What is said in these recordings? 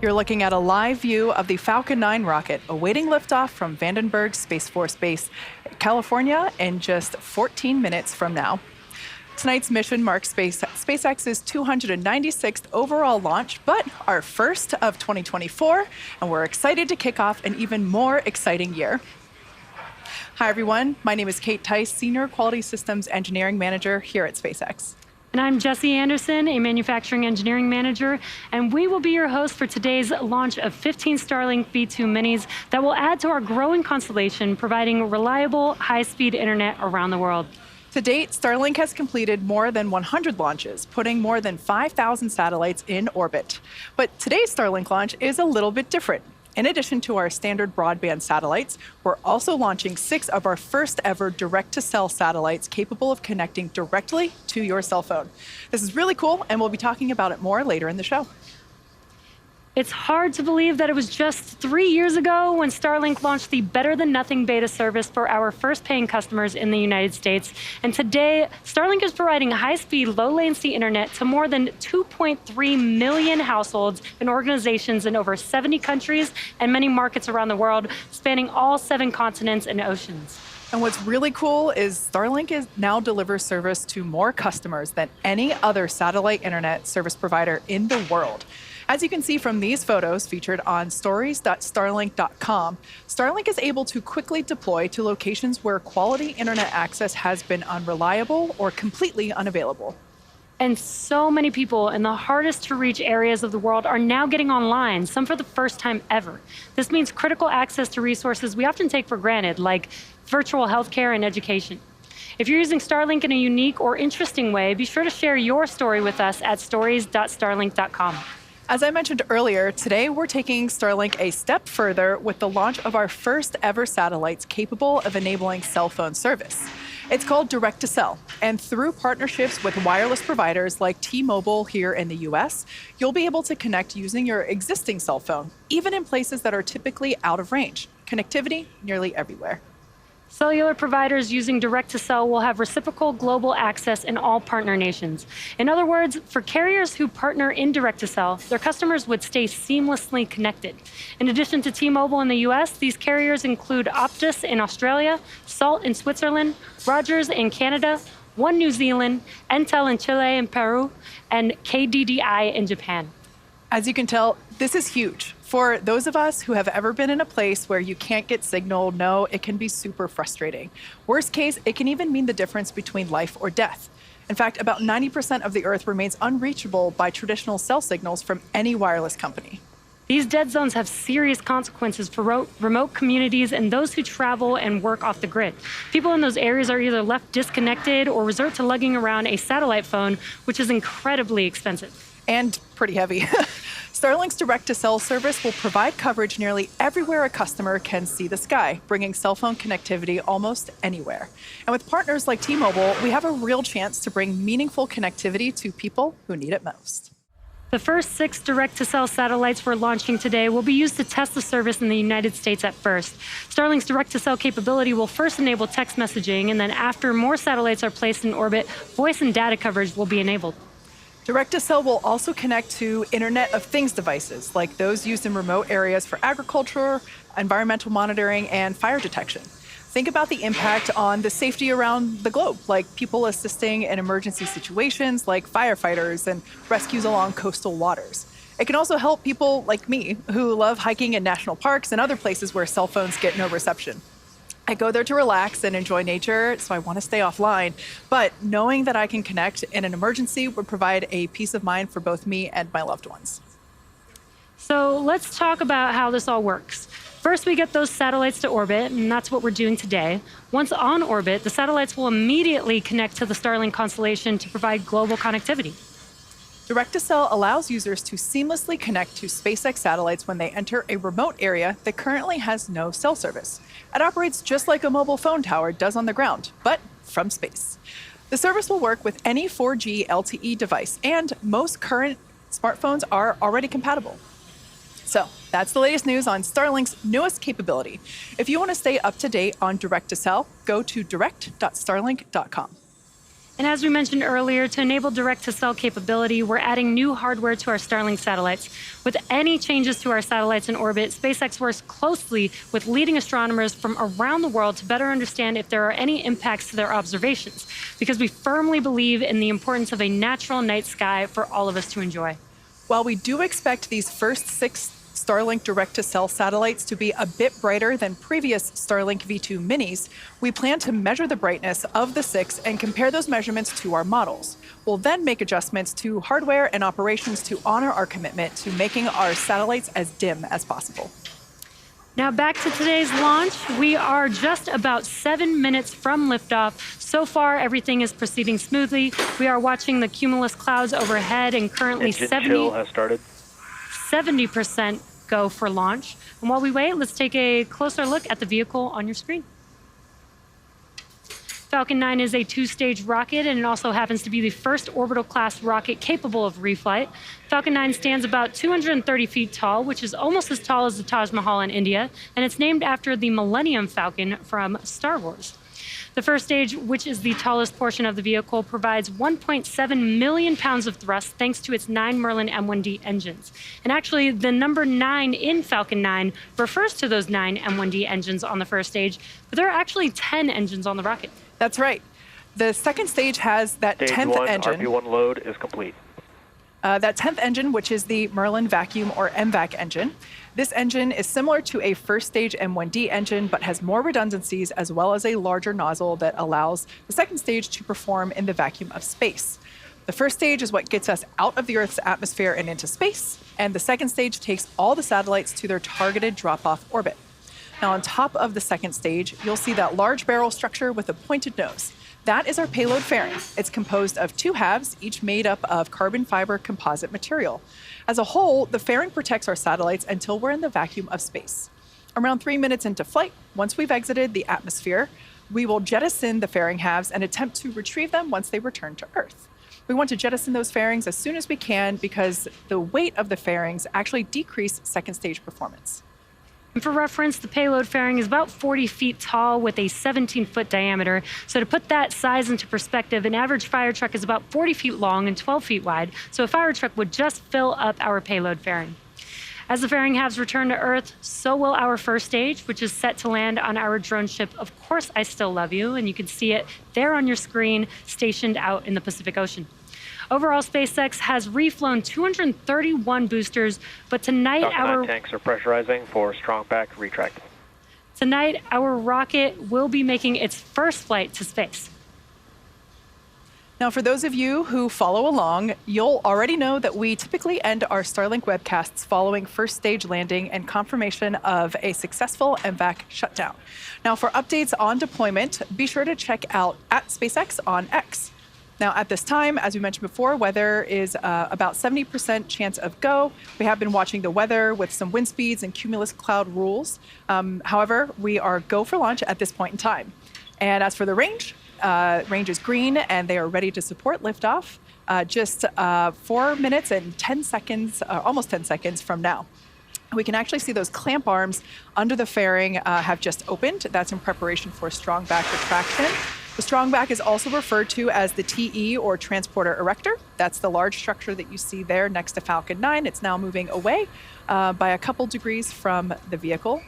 You're looking at a live view of the Falcon 9 rocket awaiting liftoff from Vandenberg Space Force Base, California, in just 14 minutes from now. Tonight's mission marks SpaceX's 296th overall launch, but our first of 2024, and we're excited to kick off an even more exciting year. Hi, everyone. My name is Kate Tice, Senior Quality Systems Engineering Manager here at SpaceX. And I'm Jessie Anderson, a Manufacturing Engineering Manager, and we will be your host for today's launch of 15 Starlink V2 minis that will add to our growing constellation, providing reliable, high-speed internet around the world. To date, Starlink has completed more than 100 launches, putting more than 5,000 satellites in orbit. But today's Starlink launch is a little bit different. In addition to our standard broadband satellites, we're also launching 6 of our first ever direct-to-cell satellites capable of connecting directly to your cell phone. This is really cool, and we'll be talking about it more later in the show. It's hard to believe that it was just 3 years ago when Starlink launched the Better Than Nothing beta service for our first paying customers in the United States. And today, Starlink is providing high-speed, low-latency internet to more than 2.3 million households and organizations in over 70 countries and many markets around the world, spanning all 7 continents and oceans. And what's really cool is Starlink now delivers service to more customers than any other satellite internet service provider in the world. As you can see from these photos featured on stories.starlink.com, Starlink is able to quickly deploy to locations where quality internet access has been unreliable or completely unavailable. And so many people in the hardest to reach areas of the world are now getting online, some for the first time ever. This means critical access to resources we often take for granted, like virtual healthcare and education. If you're using Starlink in a unique or interesting way, be sure to share your story with us at stories.starlink.com. As I mentioned earlier, today we're taking Starlink a step further with the launch of our first ever satellites capable of enabling cell phone service. It's called Direct-to-Cell, and through partnerships with wireless providers like T-Mobile here in the US, you'll be able to connect using your existing cell phone, even in places that are typically out of range. Connectivity nearly everywhere. Cellular providers using direct-to-cell will have reciprocal global access in all partner nations. In other words, for carriers who partner in direct-to-cell, their customers would stay seamlessly connected. In addition to T-Mobile in the US, these carriers include Optus in Australia, Salt in Switzerland, Rogers in Canada, One New Zealand, Entel in Chile and Peru, and KDDI in Japan. As you can tell, this is huge. For those of us who have ever been in a place where you can't get signal, no, it can be super frustrating. Worst case, it can even mean the difference between life or death. In fact, about 90% of the Earth remains unreachable by traditional cell signals from any wireless company. These dead zones have serious consequences for remote communities and those who travel and work off the grid. People in those areas are either left disconnected or resort to lugging around a satellite phone, which is incredibly expensive. And pretty heavy. Starlink's direct-to-cell service will provide coverage nearly everywhere a customer can see the sky, bringing cell phone connectivity almost anywhere. And with partners like T-Mobile, we have a real chance to bring meaningful connectivity to people who need it most. The first 6 direct-to-cell satellites we're launching today will be used to test the service in the United States at first. Starlink's direct-to-cell capability will first enable text messaging, and then after more satellites are placed in orbit, voice and data coverage will be enabled. Direct-to-cell will also connect to Internet of Things devices, like those used in remote areas for agriculture, environmental monitoring, and fire detection. Think about the impact on the safety around the globe, like people assisting in emergency situations like firefighters and rescues along coastal waters. It can also help people like me who love hiking in national parks and other places where cell phones get no reception. I go there to relax and enjoy nature, so I want to stay offline. But knowing that I can connect in an emergency would provide a peace of mind for both me and my loved ones. So let's talk about how this all works. First, we get those satellites to orbit, and that's what we're doing today. Once on orbit, the satellites will immediately connect to the Starlink constellation to provide global connectivity. Direct-to-cell allows users to seamlessly connect to SpaceX satellites when they enter a remote area that currently has no cell service. It operates just like a mobile phone tower does on the ground, but from space. The service will work with any 4G LTE device, and most current smartphones are already compatible. So that's the latest news on Starlink's newest capability. If you want to stay up to date on direct-to-cell, go to direct.starlink.com. And as we mentioned earlier, to enable direct-to-cell capability, we're adding new hardware to our Starlink satellites. With any changes to our satellites in orbit, SpaceX works closely with leading astronomers from around the world to better understand if there are any impacts to their observations, because we firmly believe in the importance of a natural night sky for all of us to enjoy. While we do expect these first 6 Starlink direct-to-cell satellites to be a bit brighter than previous Starlink V2 minis, we plan to measure the brightness of the 6 and compare those measurements to our models. We'll then make adjustments to hardware and operations to honor our commitment to making our satellites as dim as possible. Now back to today's launch. We are just about 7 minutes from liftoff. So far, everything is proceeding smoothly. We are watching the cumulus clouds overhead and currently Engine chill has started. 70% go for launch. And while we wait, let's take a closer look at the vehicle on your screen. Falcon 9 is a 2-stage rocket, and it also happens to be the first orbital class rocket capable of reflight. Falcon 9 stands about 230 feet tall, which is almost as tall as the Taj Mahal in India, and it's named after the Millennium Falcon from Star Wars. The first stage, which is the tallest portion of the vehicle, provides 1.7 million pounds of thrust thanks to its 9 Merlin M1D engines. And actually, the number 9 in Falcon 9 refers to those 9 M1D engines on the first stage, but there are actually 10 engines on the rocket. That's right. The second stage has that Stage 10th 1, engine. RP1 load is complete. That 10th engine, which is the Merlin vacuum or MVAC engine. This engine is similar to a first stage M1D engine, but has more redundancies as well as a larger nozzle that allows the second stage to perform in the vacuum of space. The first stage is what gets us out of the Earth's atmosphere and into space, and the second stage takes all the satellites to their targeted drop-off orbit. Now, on top of the second stage, you'll see that large barrel structure with a pointed nose. That is our payload fairing. It's composed of 2 halves, each made up of carbon fiber composite material. As a whole, the fairing protects our satellites until we're in the vacuum of space. Around 3 minutes into flight, once we've exited the atmosphere, we will jettison the fairing halves and attempt to retrieve them once they return to Earth. We want to jettison those fairings as soon as we can because the weight of the fairings actually decrease second stage performance. And for reference, the payload fairing is about 40 feet tall with a 17-foot diameter. So to put that size into perspective, an average fire truck is about 40 feet long and 12 feet wide. So a fire truck would just fill up our payload fairing. As the fairing halves return to Earth, so will our first stage, which is set to land on our drone ship, Of Course I Still Love You, and you can see it there on your screen, stationed out in the Pacific Ocean. Overall, SpaceX has reflown 231 boosters, but tonight Falcon 9 tanks are pressurizing for strong back retract. Tonight, our rocket will be making its first flight to space. Now, for those of you who follow along, you'll already know that we typically end our Starlink webcasts following first stage landing and confirmation of a successful MVAC shutdown. Now, for updates on deployment, be sure to check out @SpaceX on X. Now, at this time, as we mentioned before, weather is about 70% chance of go. We have been watching the weather with some wind speeds and cumulus cloud rules. However, we are go for launch at this point in time. And as for the range is green, and they are ready to support liftoff just 4 minutes and 10 seconds, almost 10 seconds from now. We can actually see those clamp arms under the fairing have just opened. That's in preparation for strong back retraction. The strong back is also referred to as the TE or transporter erector. That's the large structure that you see there next to Falcon 9. It's now moving away by a couple degrees from the vehicle.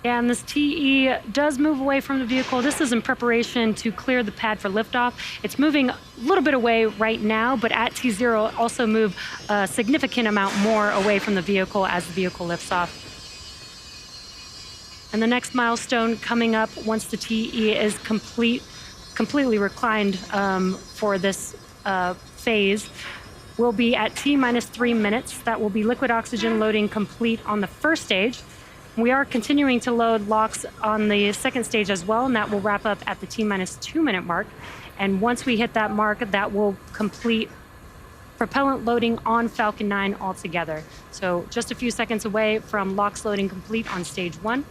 Yeah, and this TE does move away from the vehicle. This is in preparation to clear the pad for liftoff. It's moving a little bit away right now, but at T0 it'll also move a significant amount more away from the vehicle as the vehicle lifts off. And the next milestone coming up once the TE is completely reclined for this phase will be at T-minus 3 minutes. That will be liquid oxygen loading complete on the first stage. We are continuing to load LOX on the second stage as well, and that will wrap up at the T-minus 2 minute mark. And once we hit that mark, that will complete propellant loading on Falcon 9 altogether. So just a few seconds away from LOX loading complete on stage 1.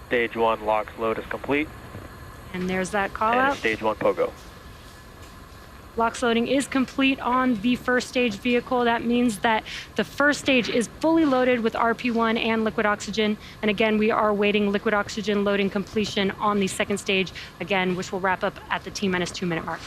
Stage 1 LOX load is complete. And there's that call and out. Stage 1 POGO. LOX loading is complete on the first stage vehicle. That means that the first stage is fully loaded with RP1 and liquid oxygen. And again, we are awaiting liquid oxygen loading completion on the second stage, again, which will wrap up at the T-minus 2 minute mark.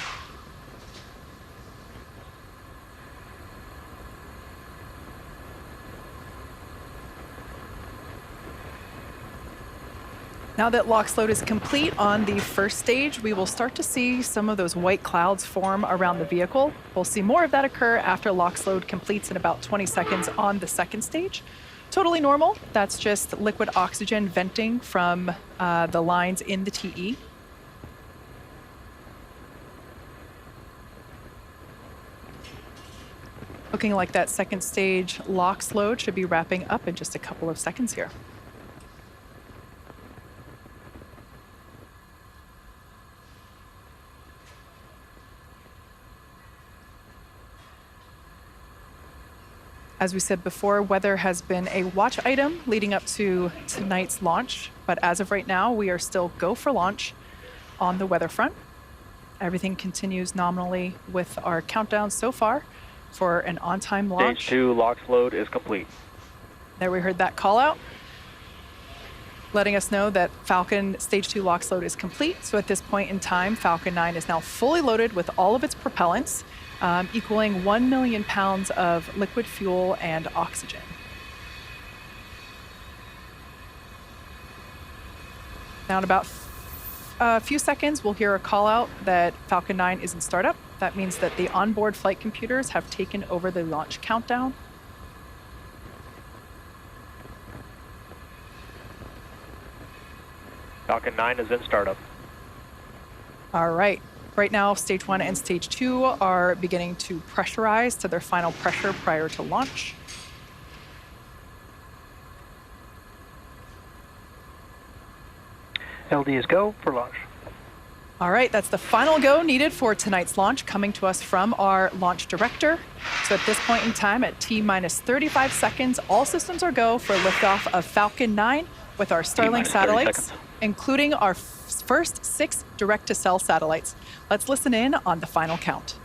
Now that LOX load is complete on the first stage, we will start to see some of those white clouds form around the vehicle. We'll see more of that occur after LOX load completes in about 20 seconds on the second stage. Totally normal. That's just liquid oxygen venting from the lines in the TE. Looking like that second stage LOX load should be wrapping up in just a couple of seconds here. As we said before, weather has been a watch item leading up to tonight's launch, but as of right now, we are still go for launch on the weather front. Everything continues nominally with our countdown so far for an on-time launch. Stage 2 LOX load is complete. There we heard that call out, letting us know that Falcon Stage 2 LOX load is complete. So at this point in time, Falcon 9 is now fully loaded with all of its propellants, equaling 1 million pounds of liquid fuel and oxygen. Now in about a few seconds, we'll hear a call out that Falcon 9 is in startup. That means that the onboard flight computers have taken over the launch countdown. Falcon 9 is in startup. All right. Right now, Stage 1 and Stage 2 are beginning to pressurize to their final pressure prior to launch. LD is go for launch. All right, that's the final go needed for tonight's launch, coming to us from our launch director. So at this point in time, at T-minus 35 seconds, all systems are go for liftoff of Falcon 9 with our Starlink satellites, including our first 6 direct-to-cell satellites. Let's listen in on the final count.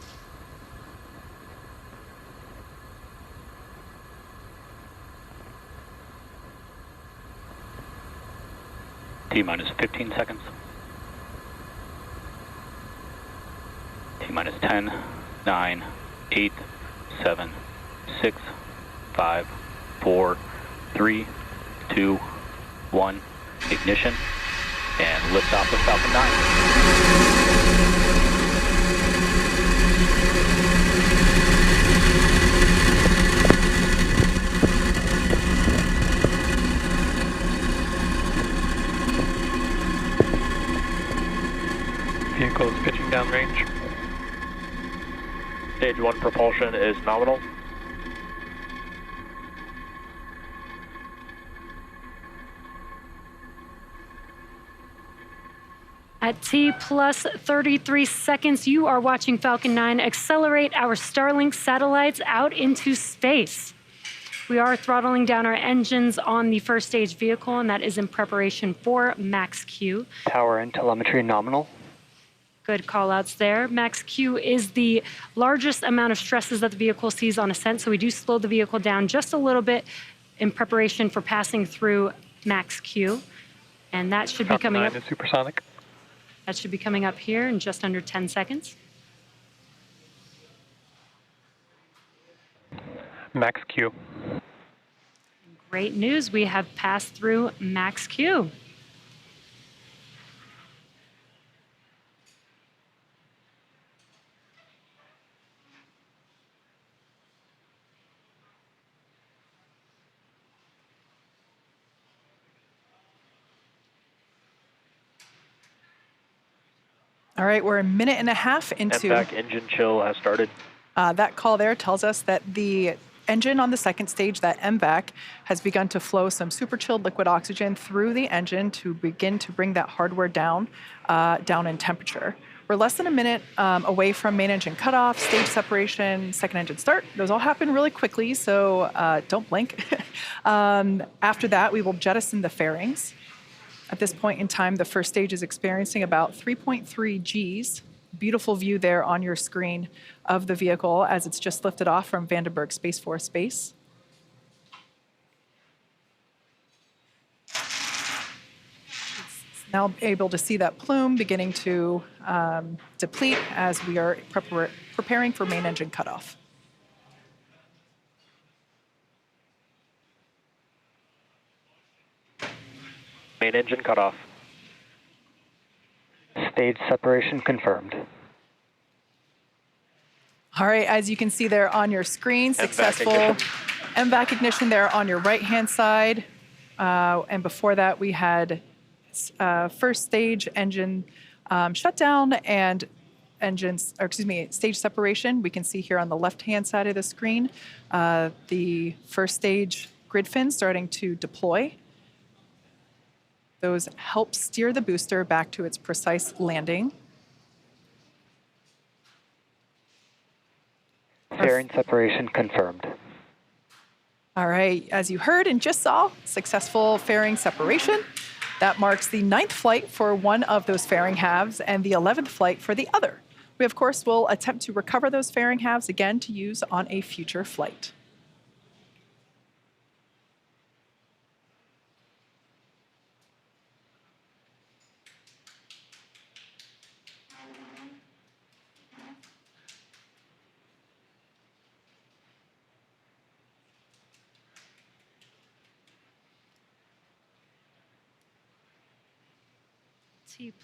T-minus 15 seconds. T-minus 10, 9, 8, 7, 6, 5, 4, 3, 2, 1. Ignition and liftoff of Falcon 9. Vehicle is pitching downrange. Stage 1 propulsion is nominal. At T plus 33 seconds, you are watching Falcon 9 accelerate our Starlink satellites out into space. We are throttling down our engines on the first stage vehicle, and that is in preparation for max Q. Power and telemetry nominal. Good call-outs there. Max Q is the largest amount of stresses that the vehicle sees on ascent, so we do slow the vehicle down just a little bit in preparation for passing through max Q. And that should be coming up. Falcon 9 is supersonic. That should be coming up here in just under 10 seconds. Max Q. Great news, we have passed through max Q. All right, we're a minute and a half into... MVAC engine chill has started. That call there tells us that the engine on the second stage, that MVAC, has begun to flow some super chilled liquid oxygen through the engine to begin to bring that hardware down in temperature. We're less than a minute away from main engine cutoff, stage separation, second engine start. Those all happen really quickly, so don't blink. After that, we will jettison the fairings. At this point in time, the first stage is experiencing about 3.3 Gs Beautiful view there on your screen of the vehicle as it's just lifted off from Vandenberg Space Force Base. It's now able to see that plume beginning to deplete as we are preparing for main engine cutoff. Main engine cutoff. Stage separation confirmed. All right, as you can see there on your screen, successful MVAC ignition there on your right-hand side. And before that, we had first stage engine shutdown and stage separation. We can see here on the left-hand side of the screen, the first stage grid fins starting to deploy. Those help steer the booster back to its precise landing. Fairing separation confirmed. All right, as you heard and just saw, successful fairing separation. That marks the 9th flight for one of those fairing halves and the 11th flight for the other. We, of course, will attempt to recover those fairing halves again to use on a future flight.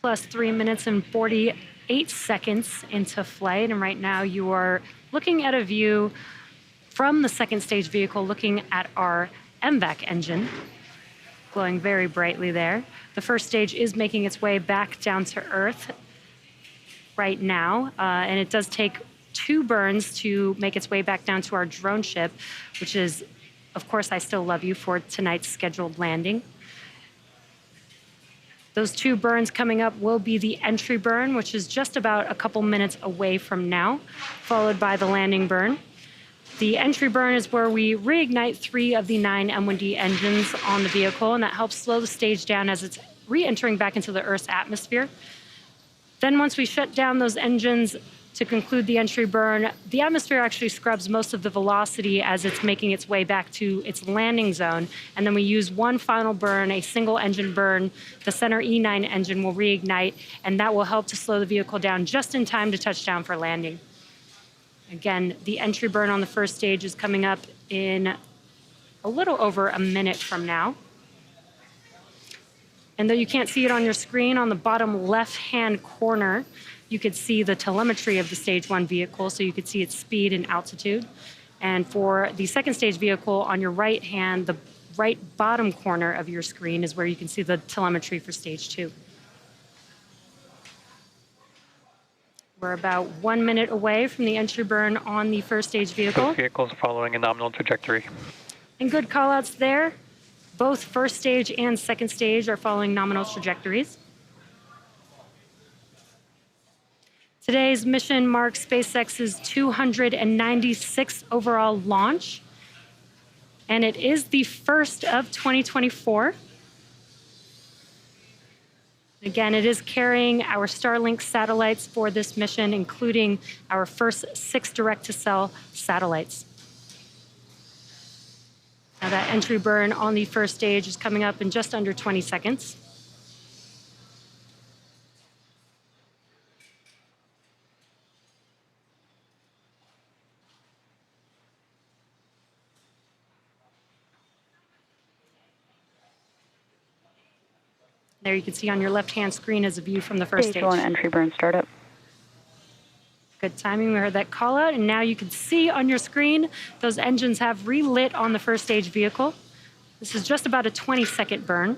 Plus 3 minutes and 48 seconds into flight. And right now you are looking at a view from the second stage vehicle looking at our MVAC engine, glowing very brightly there. The first stage is making its way back down to Earth right now. And it does take 2 burns to make its way back down to our drone ship, which is, of course, I Still Love You for tonight's scheduled landing. Those 2 burns coming up will be the entry burn, which is just about a couple minutes away from now, followed by the landing burn. The entry burn is where we reignite 3 of the 9 M1D engines on the vehicle, and that helps slow the stage down as it's re-entering back into the Earth's atmosphere. Then once we shut down those engines to conclude the entry burn, the atmosphere actually scrubs most of the velocity as it's making its way back to its landing zone. And then we use one final burn, a single engine burn. The center E9 engine will reignite, and that will help to slow the vehicle down just in time to touch down for landing. Again, the entry burn on the first stage is coming up in a little over a minute from now. And though you can't see it on your screen, on the bottom left-hand corner, you could see the telemetry of the stage 1 vehicle, so you could see its speed and altitude. And for the second stage vehicle on your right hand, the right bottom corner of your screen is where you can see the telemetry for stage 2. We're about 1 minute away from the entry burn on the first stage vehicle. Both vehicles are following a nominal trajectory. And good call-outs there. Both first stage and second stage are following nominal trajectories. Today's mission marks SpaceX's 296th overall launch, and it is the first of 2024. Again, it is carrying our Starlink satellites for this mission, including our first 6 direct-to-cell satellites. Now that entry burn on the first stage is coming up in just under 20 seconds. There you can see on your left-hand screen is a view from the first stage. Stage 1 entry burn startup. Good timing. We heard that call out, and now you can see on your screen those engines have relit on the first stage vehicle. This is just about a 20-second burn.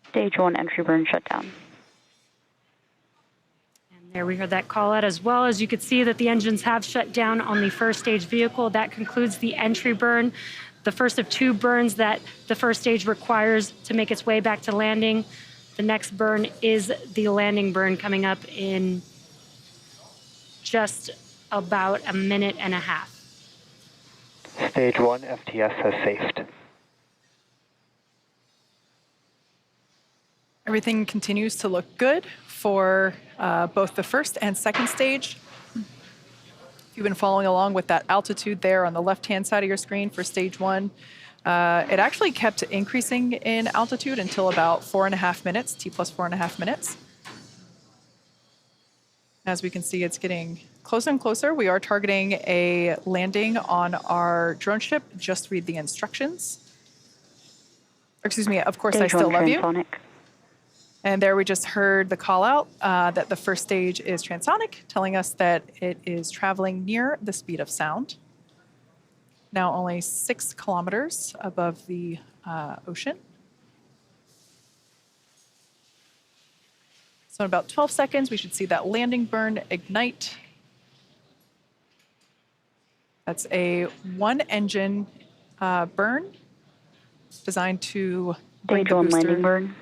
Stage 1 entry burn shutdown. There we heard that call out, as well as you could see that the engines have shut down on the first stage vehicle. That concludes the entry burn, the first of 2 burns that the first stage requires to make its way back to landing. The next burn is the landing burn coming up in just about a minute and a half. Stage 1 FTS has safed. Everything continues to look good for both the first and second stage. If you've been following along with that altitude there on the left-hand side of your screen for stage 1, it actually kept increasing in altitude until about 4.5 minutes, T plus 4.5 minutes. As we can see, it's getting closer and closer. We are targeting a landing on our drone ship. Just read the instructions. Excuse me, of course, I still love you. And there we just heard the call out that the first stage is transonic, telling us that it is traveling near the speed of sound. Now only 6 kilometers above the ocean. So in about 12 seconds, we should see that landing burn ignite. That's a 1-engine burn designed to bring the booster. Landing burn.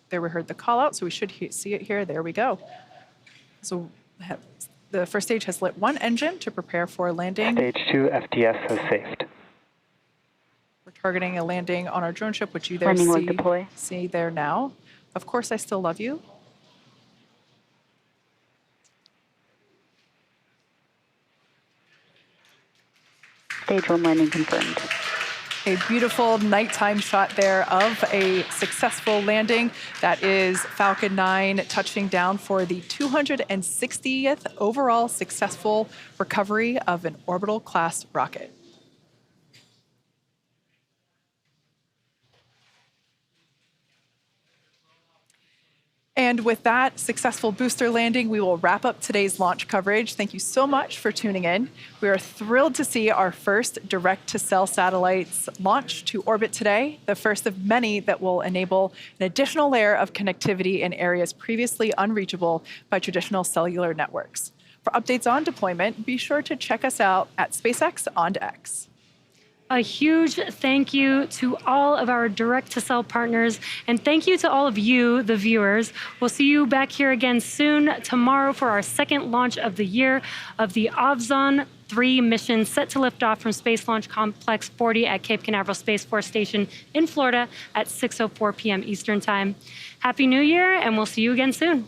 There we heard the call out, so we should see it here. There we go. So the first stage has lit 1 engine to prepare for landing. Stage 2 FTS has safed. We're targeting a landing on our drone ship, which you there see there now. Of course, I still love you. Stage 1 landing confirmed. A beautiful nighttime shot there of a successful landing. That is Falcon 9 touching down for the 260th overall successful recovery of an orbital class rocket. And with that successful booster landing, we will wrap up today's launch coverage. Thank you so much for tuning in. We are thrilled to see our first direct-to-cell satellites launch to orbit today, the first of many that will enable an additional layer of connectivity in areas previously unreachable by traditional cellular networks. For updates on deployment, be sure to check us out at SpaceX on X. A huge thank you to all of our direct-to-cell partners, and thank you to all of you, the viewers. We'll see you back here again soon tomorrow for our second launch of the year of the Ovzon 3 mission set to lift off from Space Launch Complex 40 at Cape Canaveral Space Force Station in Florida at 6:04 p.m. Eastern Time. Happy New Year, and we'll see you again soon.